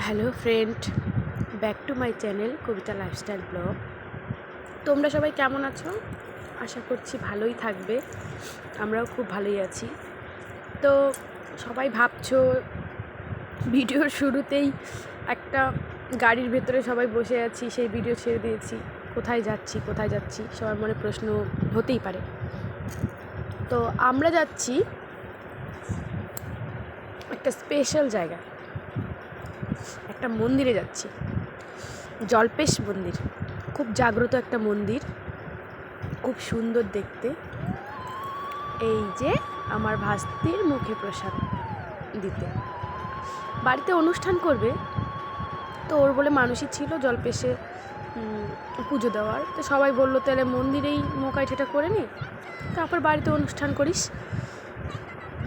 Hello friend, back to my channel Kabita lifestyle blog. তোমরা সবাই কেমন আছো? আশা করছি ভালোই থাকবে। আমরাও খুব ভালোই আছি। তো সবাই ভাবছো ভিডিওর শুরুতেই একটা গাড়ির ভেতরে সবাই বসে আছি, সেই ভিডিও ছেড়ে দিয়েছি। কোথায় যাচ্ছি সবার মনে প্রশ্ন হতেই পারে। তো আমরা যাচ্ছি একটা স্পেশাল জায়গা, একটা মন্দিরে যাচ্ছি, জল্পেশ মন্দির। খুব জাগ্রত একটা মন্দির, খুব সুন্দর দেখতে। এই যে আমার ভাস্তির মুখে প্রসাদ দিতে, বাড়িতে অনুষ্ঠান করবে, তো ওর বলে মানুষই ছিল জল্পেশে পুজো দেওয়ার। তো সবাই বললো তাহলে মন্দিরেই মোকাই ঠেটা করে নে, তারপর বাড়িতে অনুষ্ঠান করিস।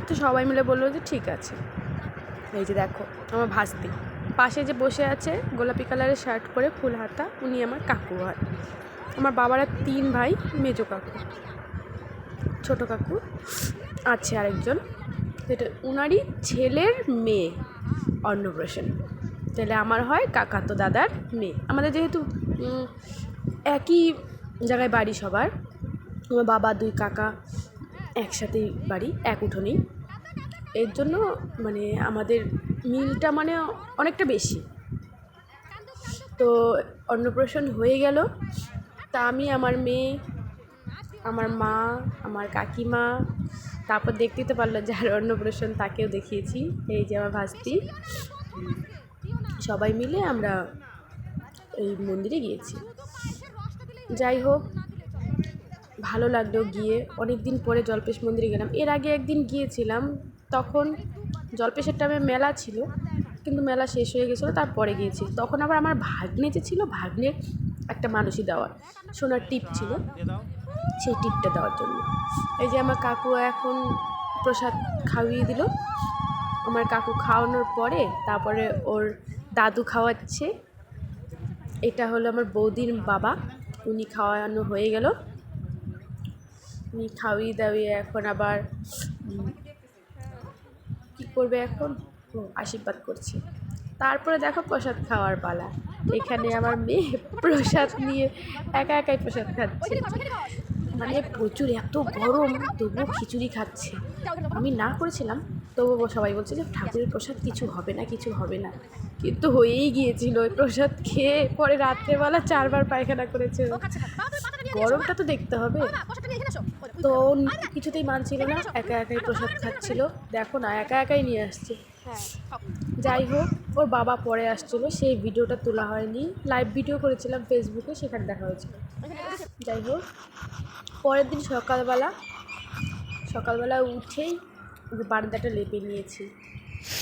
তো সবাই মিলে বললো যে ঠিক আছে। এই যে দেখো আমার ভাস্তি পাশে যে বসে আছে, গোলাপি কালারের শার্ট পরে, ফুল হাতা, উনি আমার কাকু হয়। আমার বাবারা 3 ভাই, মেজো কাকু, ছোটো কাকু আছে আরেকজন, সেটা উনারই ছেলের মেয়ে অন্নপ্রাশন। তাহলে আমার হয় কাকাতো দাদার মেয়ে। আমাদের যেহেতু একই জায়গায় বাড়ি সবার, আমার বাবা 2 কাকা একসাথেই বাড়ি, এক উঠোনেই, এর জন্য মানে আমাদের মিলটা মানে অনেকটা বেশি। তো অন্নপ্রাশন হয়ে গেল। তা আমি, আমার মেয়ে, আমার মা, আমার কাকিমা, তারপর দেখতেই তো পারলো যার অন্নপ্রাশন তাকেও দেখিয়েছি। এই যে আমার ভাস্তি, সবাই মিলে আমরা এই মন্দিরে গিয়েছি। যাই হোক, ভালো লাগলো গিয়ে। অনেক দিন পরে জল্পেশ মন্দিরে গেলাম। এর আগে একদিন গিয়েছিলাম, তখন জল্পেশের টাইমে মেলা ছিল, কিন্তু মেলা শেষ হয়ে গেছিলো, তারপরে গিয়েছি। তখন আবার আমার ভাগ্নে যে ছিল, ভাগ্নের একটা মানুষই দেওয়ার সোনার টিপ ছিল, সেই টিপটা দেওয়ার জন্য। এই যে আমার কাকু এখন প্রসাদ খাওয়িয়ে দিল। আমার কাকু খাওয়ানোর পরে তারপরে ওর দাদু খাওয়াচ্ছে। এটা হলো আমার বৌদির বাবা, উনি খাওয়ানো হয়ে গেল। উনি খাওয়িয়ে দাওয়িয়ে এখন আবার কী করবে, এখন আশীর্বাদ করছে। তারপরে দেখো প্রসাদ খাওয়ার পালা। এখানে আমার মেয়ে প্রসাদ নিয়ে একাই প্রসাদ খাচ্ছে। মানে প্রচুর, এত গরম, তবুও খিচুড়ি খাচ্ছে। আমি না করেছিলাম, তবুও সবাই বলছে যে ঠাকুরের প্রসাদ কিছু হবে না, কিন্তু হয়েই গিয়েছিল। ওই প্রসাদ খেয়ে পরে রাত্রেবেলা 4 বার পায়খানা করেছে। গরমটা তো দেখতে হবে। তো কিছুতেই মানছিল না, একাই প্রসাদ খাচ্ছিল। দেখো না, একাই নিয়ে আসছে। যাই হোক, ওর বাবা পরে আসছিলো, সেই ভিডিওটা তোলা হয়নি। লাইভ ভিডিও করেছিলাম ফেসবুকে, সেখানে দেখা হয়েছিল। যাই হোক, পরের দিন সকালবেলা উঠেই বারান্দাটা লেপে নিয়েছি,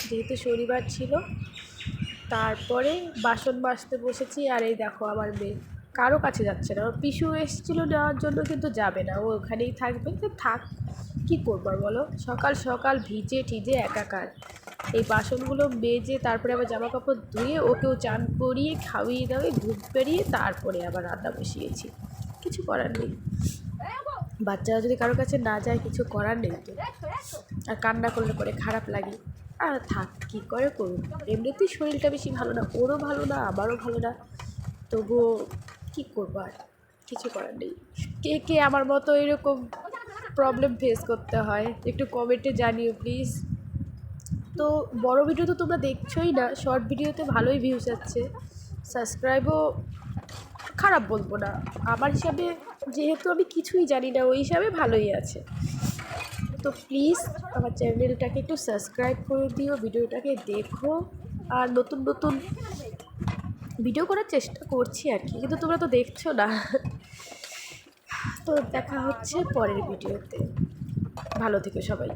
যেহেতু শনিবার ছিল। তারপরে বাসন মাজতে বসেছি। আর এই দেখো আমার মেয়ে কারো কাছে যাচ্ছে না। ওর পিসু এসেছিলো নেওয়ার জন্য, কিন্তু যাবে না, ও ওখানেই থাকবে। তো থাক, কী করবার বলো, সকাল সকাল ভিজে ঠিজে একাকার। এই বাসনগুলো মেজে তারপরে আবার জামা কাপড় ধুয়ে ওকেও চান করিয়ে খাওয়িয়ে দাওয়িয়ে ঘুম পেরিয়ে তারপরে আবার রান্না বসিয়েছি। কিছু করার নেই, বাচ্চারা যদি কারোর কাছে না যায়, কিছু করার নেই তো। আর কান্না করলে পরে খারাপ লাগে। আর থাক, কী করে করুন, এমনিতেই শরীরটা বেশি ভালো না, ওরও ভালো না, আমারও ভালো না। তবুও কী করবো, আর কিছু করার নেই। কে কে আমার মতো এরকম প্রবলেম ফেস করতে হয় একটু কমেন্টে জানিও প্লিজ। তো বড় ভিডিও তো তোমরা দেখছোই না, শর্ট ভিডিওতে ভালোই ভিউজ যাচ্ছে, সাবস্ক্রাইবও খারাপ বলবো না, আমার হিসাবে, যেহেতু আমি কিছুই জানি না, ওই হিসাবে ভালোই আছে। তো প্লিজ আমার চ্যানেলটাকে একটু সাবস্ক্রাইব করে দিও, ভিডিওটাকে দেখো। আর নতুন নতুন ভিডিও করার চেষ্টা করছি আর কি, কিন্তু তোমরা তো দেখছো না। তো দেখা হচ্ছে পরের ভিডিওতে। ভালো থেকো সবাই।